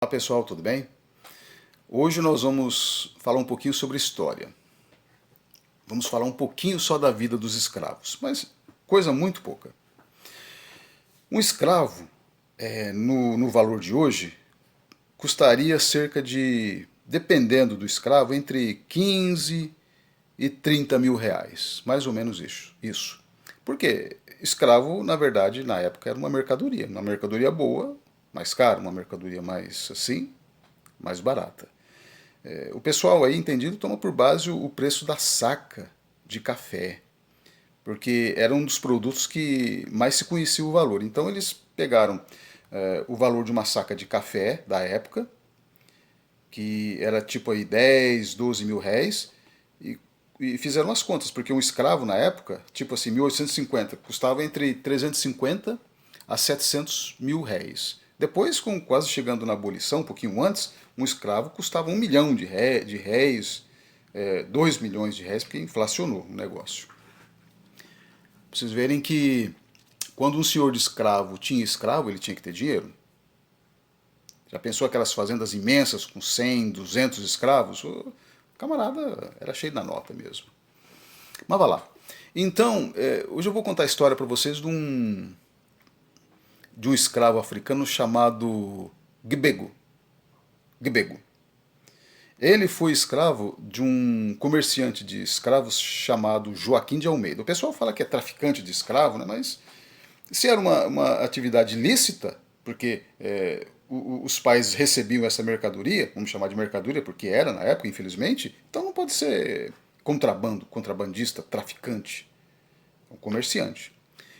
Olá pessoal, tudo bem? Hoje nós vamos falar um pouquinho sobre história. Vamos falar um pouquinho só da vida dos escravos, mas coisa muito pouca. Um escravo, no valor de hoje, custaria cerca de, dependendo do escravo, entre 15 e 30 mil reais. Mais ou menos isso. Porque escravo, na verdade, na época era uma mercadoria boa, mais cara, uma mercadoria mais assim, mais barata. O pessoal aí entendido toma por base o preço da saca de café, porque era um dos produtos que mais se conhecia o valor. Então eles pegaram o valor de uma saca de café da época, que era tipo aí 10, 12 mil réis, e fizeram as contas, porque um escravo na época, tipo assim, 1850, custava entre 350 a 700 mil réis. Depois, com quase chegando na abolição, um pouquinho antes, um escravo custava 1 milhão de réis, 2 milhões de réis, porque inflacionou o negócio. Pra vocês verem que quando um senhor de escravo tinha escravo, ele tinha que ter dinheiro. Já pensou aquelas fazendas imensas com 100, 200 escravos? O camarada era cheio da nota mesmo. Mas vá lá. Então, hoje eu vou contar a história para vocês de um escravo africano chamado Gbego. Gbego. Ele foi escravo de um comerciante de escravos chamado Joaquim de Almeida. O pessoal fala que é traficante de escravo, né? Mas se era uma atividade lícita, porque os pais recebiam essa mercadoria, vamos chamar de mercadoria porque era na época, infelizmente, então não pode ser contrabando, contrabandista, traficante, um comerciante.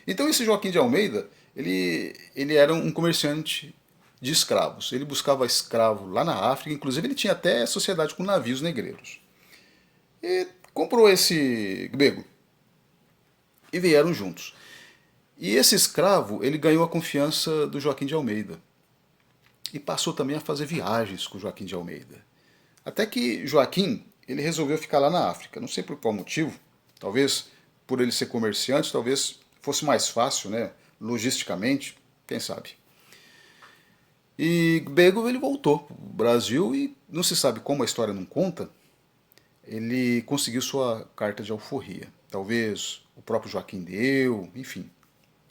Então esse Joaquim de Almeida, ele era um comerciante de escravos. Ele buscava escravo lá na África, inclusive ele tinha até sociedade com navios negreiros. E comprou esse grego e vieram juntos. E esse escravo, ele ganhou a confiança do Joaquim de Almeida. E passou também a fazer viagens com o Joaquim de Almeida. Até que Joaquim, ele resolveu ficar lá na África. Não sei por qual motivo. Talvez por ele ser comerciante, talvez fosse mais fácil, né? Logisticamente, quem sabe. E Bego ele voltou para o Brasil e não se sabe como, a história não conta, ele conseguiu sua carta de alforria. Talvez o próprio Joaquim deu, enfim.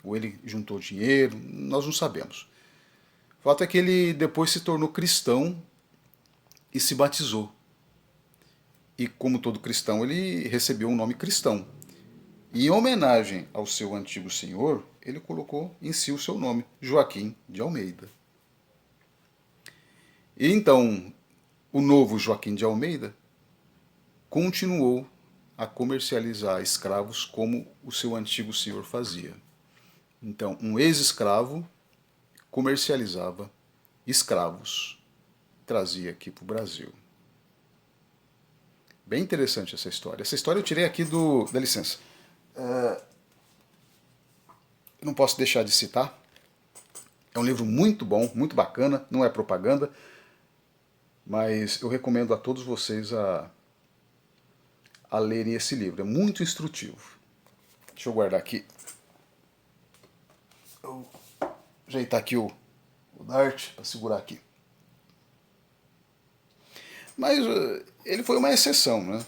Ou ele juntou dinheiro, nós não sabemos. O fato é que ele depois se tornou cristão e se batizou. E como todo cristão, ele recebeu o nome cristão. E em homenagem ao seu antigo senhor, ele colocou em si o seu nome, Joaquim de Almeida. E então, o novo Joaquim de Almeida continuou a comercializar escravos como o seu antigo senhor fazia. Então, um ex-escravo comercializava escravos, trazia aqui para o Brasil. Bem interessante essa história. Essa história eu tirei aqui do... Dá licença. Não posso deixar de citar. É um livro muito bom, muito bacana, não é propaganda, mas eu recomendo a todos vocês a lerem esse livro. É muito instrutivo. Deixa eu guardar aqui. Eu ajeitar aqui o Dart para segurar aqui. Mas ele foi uma exceção, né?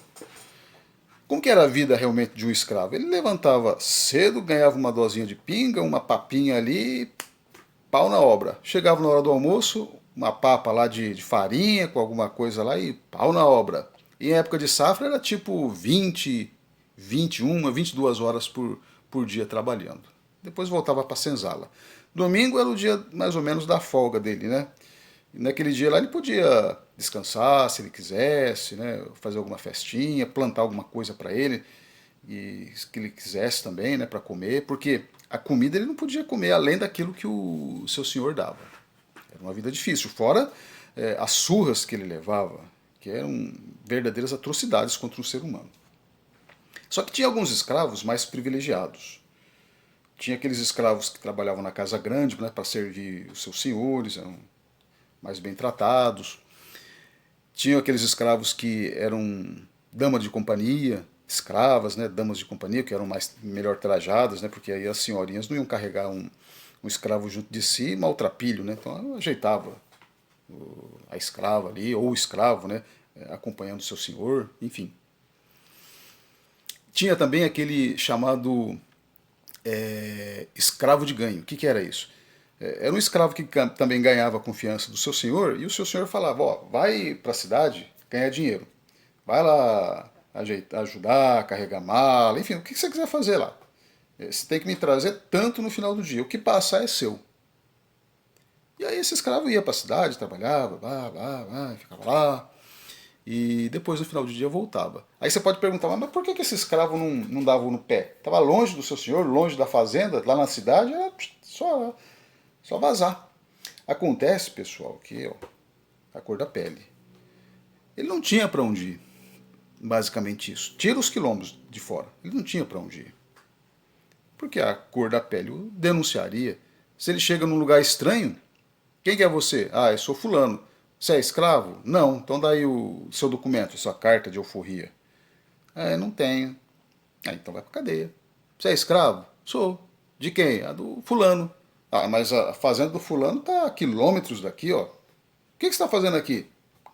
Como que era a vida realmente de um escravo? Ele levantava cedo, ganhava uma dosinha de pinga, uma papinha ali, pau na obra. Chegava na hora do almoço, uma papa lá de farinha com alguma coisa lá e pau na obra. E em época de safra era tipo 20, 21, 22 horas por dia trabalhando. Depois voltava para a senzala. Domingo era o dia mais ou menos da folga dele, né? E naquele dia lá ele podia descansar se ele quisesse, né? Fazer alguma festinha, plantar alguma coisa para ele e que ele quisesse também, né? Para comer, porque a comida ele não podia comer além daquilo que o seu senhor dava. Era uma vida difícil, fora as surras que ele levava, que eram verdadeiras atrocidades contra um ser humano. Só que tinha alguns escravos mais privilegiados. Tinha aqueles escravos que trabalhavam na casa grande, né, para servir os seus senhores, eram mais bem tratados. Tinha aqueles escravos que eram damas de companhia, escravas, né, damas de companhia, que eram melhor trajadas, né, porque aí as senhorinhas não iam carregar um escravo junto de si maltrapilho, né, então ela ajeitava a escrava ali, ou o escravo, né, acompanhando o seu senhor, enfim. Tinha também aquele chamado escravo de ganho. O que era isso? Era um escravo que também ganhava a confiança do seu senhor, e o seu senhor falava, ó, vai para a cidade ganhar dinheiro. Vai lá ajudar, carregar mala, enfim, o que você quiser fazer lá. Você tem que me trazer tanto no final do dia. O que passar é seu. E aí esse escravo ia para a cidade, trabalhava, ficava lá, e depois no final do dia voltava. Aí você pode perguntar, mas por que esse escravo não dava no pé? Estava longe do seu senhor, longe da fazenda, lá na cidade, era só vazar. Acontece, pessoal, que ó, a cor da pele. Ele não tinha para onde ir, basicamente isso. Tira os quilombos de fora. Ele não tinha para onde ir. Porque a cor da pele o denunciaria. Se ele chega num lugar estranho, quem que é você? Ah, eu sou fulano. Você é escravo? Não. Então dá aí o seu documento, sua carta de alforria. É, não tenho. Ah, então vai pra cadeia. Você é escravo? Sou. De quem? A do fulano. Ah, mas a fazenda do fulano tá a quilômetros daqui, ó. O que você está fazendo aqui?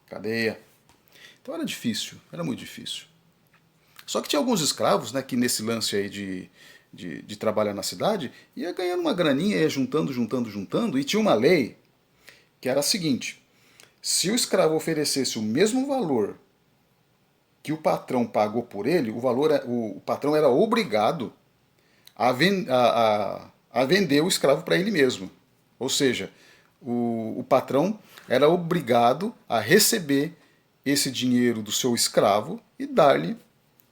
Cadeia. Então era difícil, era muito difícil. Só que tinha alguns escravos, né, que nesse lance aí de trabalhar na cidade, ia ganhando uma graninha, ia juntando, e tinha uma lei que era a seguinte: se o escravo oferecesse o mesmo valor que o patrão pagou por ele, o patrão era obrigado a vender o escravo para ele mesmo. Ou seja, o patrão era obrigado a receber esse dinheiro do seu escravo e dar-lhe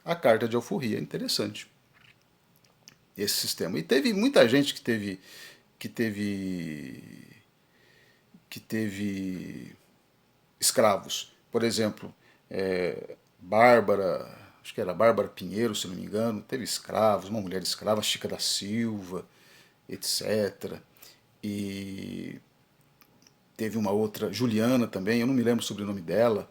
a carta de alforria. Interessante esse sistema. E teve muita gente que teve que teve escravos. Por exemplo, Bárbara, acho que era Bárbara Pinheiro, se não me engano, teve escravos, uma mulher escrava, Chica da Silva, etc. E teve uma outra, Juliana também, eu não me lembro o sobrenome dela,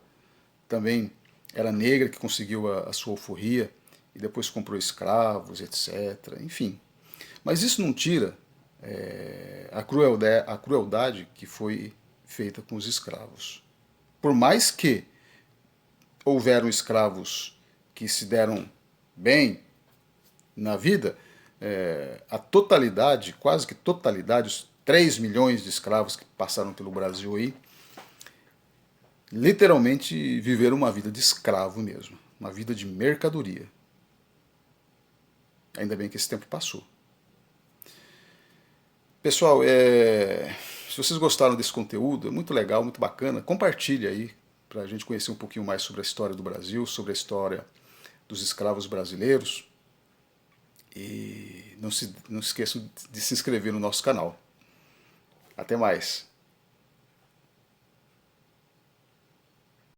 também era negra que conseguiu a sua alforria e depois comprou escravos, etc. Enfim. Mas isso não tira a crueldade que foi feita com os escravos. Por mais que houveram escravos que se deram bem na vida, a totalidade, quase que totalidade, os 3 milhões de escravos que passaram pelo Brasil aí, literalmente viveram uma vida de escravo mesmo, uma vida de mercadoria. Ainda bem que esse tempo passou. Pessoal, se vocês gostaram desse conteúdo, é muito legal, muito bacana, compartilhe aí para a gente conhecer um pouquinho mais sobre a história do Brasil, sobre a história dos escravos brasileiros. E não se esqueçam de se inscrever no nosso canal. Até mais!